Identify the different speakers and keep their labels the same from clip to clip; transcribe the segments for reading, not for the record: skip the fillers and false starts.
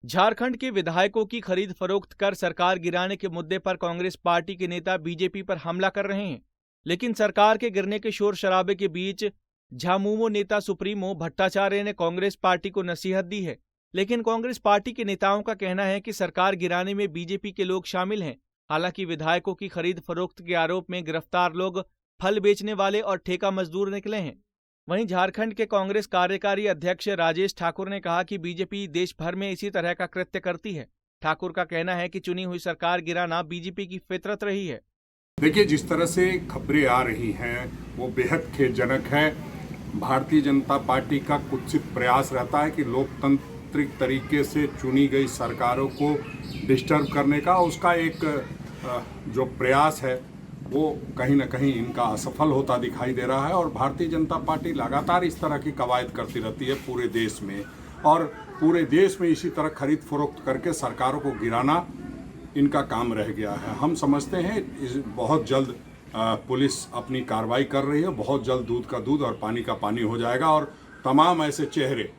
Speaker 1: झारखंड के विधायकों की खरीद फरोख्त कर सरकार गिराने के मुद्दे पर कांग्रेस पार्टी के नेता बीजेपी पर हमला कर रहे हैं। लेकिन सरकार के गिरने के शोर शराबे के बीच झामुमो नेता सुप्रीमो भट्टाचार्य ने कांग्रेस पार्टी को नसीहत दी है। लेकिन कांग्रेस पार्टी के नेताओं का कहना है कि सरकार गिराने में बीजेपी के लोग शामिल हैं। हालांकि विधायकों की खरीद फरोख्त के आरोप में गिरफ्तार लोग फल बेचने वाले और ठेका मजदूर निकले हैं। वहीं झारखंड के कांग्रेस कार्यकारी अध्यक्ष राजेश ठाकुर ने कहा कि बीजेपी देश भर में इसी तरह का कृत्य करती है। ठाकुर का कहना है कि चुनी हुई सरकार गिराना बीजेपी की फितरत रही है।
Speaker 2: देखिए, जिस तरह से खबरें आ रही हैं वो बेहद खेदजनक है। भारतीय जनता पार्टी का कुत्सित प्रयास रहता है कि लोकतांत्रिक तरीके से चुनी गई सरकारों को डिस्टर्ब करने का। उसका एक जो प्रयास है वो कहीं ना कहीं इनका असफल होता दिखाई दे रहा है। और भारतीय जनता पार्टी लगातार इस तरह की कवायद करती रहती है पूरे देश में, और पूरे देश में इसी तरह खरीद फरोख्त करके सरकारों को गिराना इनका काम रह गया है। हम समझते हैं बहुत जल्द पुलिस अपनी कार्रवाई कर रही है, बहुत जल्द दूध का दूध और पानी का पानी हो जाएगा, और तमाम ऐसे चेहरे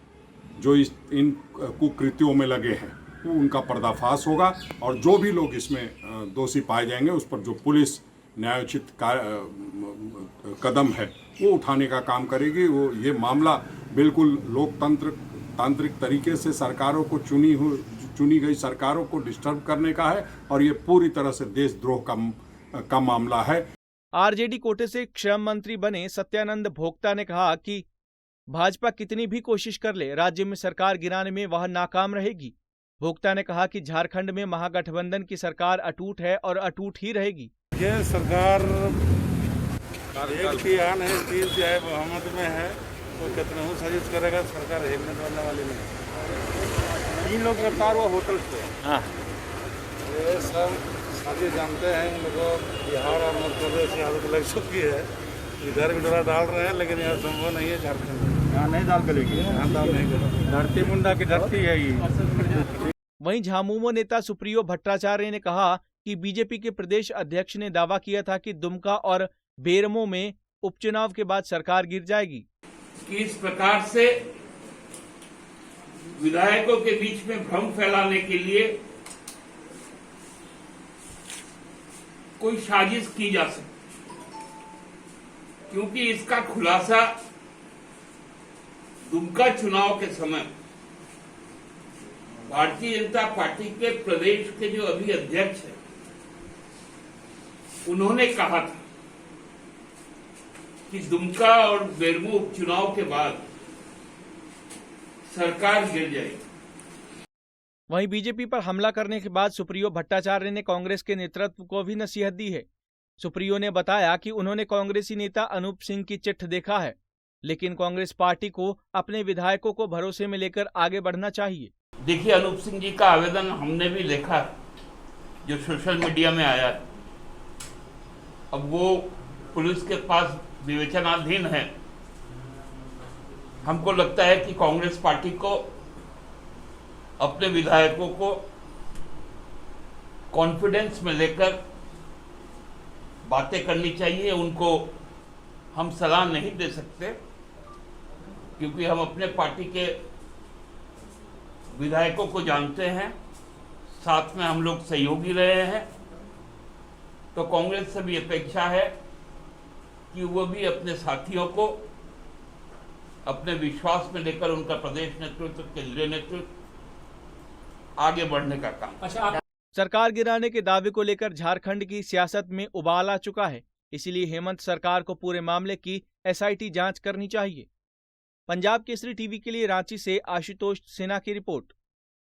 Speaker 2: जो इन कुकृत्यों में लगे हैं वो उनका पर्दाफाश होगा, और जो भी लोग इसमें दोषी पाए जाएंगे उस पर जो पुलिस न्यायोचित कदम है वो उठाने का काम करेगी। वो ये मामला बिल्कुल तांत्रिक तरीके से सरकारों को चुनी गई सरकारों को डिस्टर्ब करने का है, और ये पूरी तरह से देशद्रोह का मामला है।
Speaker 1: आरजेडी कोटे से श्रम मंत्री बने सत्यानंद भोक्ता ने कहा कि भाजपा कितनी भी कोशिश कर ले, राज्य में सरकार गिराने में वह नाकाम रहेगी। भोक्ता ने कहा कि झारखंड में महागठबंधन की सरकार अटूट है और अटूट ही रहेगी।
Speaker 3: ये सरकार एक तिहान है, 3 तिहाई बहुमत में है, तो कितना ही साजिश करेगा, सरकार हिलने वालने वाली नहीं। 3 लोग गिरफ्तार हुआ होटल से। हाँ, ये सब साजिश जानते हैं। इन लोगों बिहार और मध्य प्रदेश की हालत लग चुकी है। इधर भी डरा डाल रहे हैं, लेकिन यह संभव नहीं है। झारखंड में यहाँ नहीं डाल करेगी, यहाँ डाल नहीं करेगी। धरती मुंडा की धरती है ये।
Speaker 1: वहीं झामुमो नेता सुप्रियो भट्टाचार्य ने कहा कि बीजेपी के प्रदेश अध्यक्ष ने दावा किया था कि दुमका और बेरमो में उपचुनाव के बाद सरकार गिर जाएगी।
Speaker 4: कि इस प्रकार से विधायकों के बीच में भ्रम फैलाने के लिए कोई साजिश की जा सकती, क्योंकि इसका खुलासा दुमका चुनाव के समय भारतीय जनता पार्टी के प्रदेश के जो अभी अध्यक्ष हैं उन्होंने कहा था कि दुमका और बेरमो उपचुनाव के बाद सरकार गिर जाएगी।
Speaker 1: वहीं बीजेपी पर हमला करने के बाद सुप्रियो भट्टाचार्य ने कांग्रेस के नेतृत्व को भी नसीहत दी है। सुप्रियो ने बताया कि उन्होंने कांग्रेसी नेता अनूप सिंह की चिट्ठ देखा है, लेकिन कांग्रेस पार्टी को अपने विधायकों को भरोसे में लेकर आगे बढ़ना चाहिए।
Speaker 4: देखिए, अनूप सिंह जी का आवेदन हमने भी देखा, जो सोशल मीडिया में आया। अब वो पुलिस के पास विवेचनाधीन है। हमको लगता है कि कांग्रेस पार्टी को अपने विधायकों को कॉन्फिडेंस में लेकर बातें करनी चाहिए। उनको हम सलाह नहीं दे सकते, क्योंकि हम अपने पार्टी के विधायकों को जानते हैं, साथ में हम लोग सहयोगी रहे हैं। तो कांग्रेस से भी अपेक्षा है कि वो भी अपने साथियों को अपने विश्वास में लेकर उनका प्रदेश नेतृत्व, केंद्रीय नेतृत्व आगे बढ़ने का काम।
Speaker 1: सरकार गिराने के दावे को लेकर झारखंड की सियासत में उबाल आ चुका है। इसीलिए हेमंत सरकार को पूरे मामले की एसआईटी जांच करनी चाहिए। पंजाब केसरी टीवी के लिए रांची से आशुतोष सिन्हा की रिपोर्ट।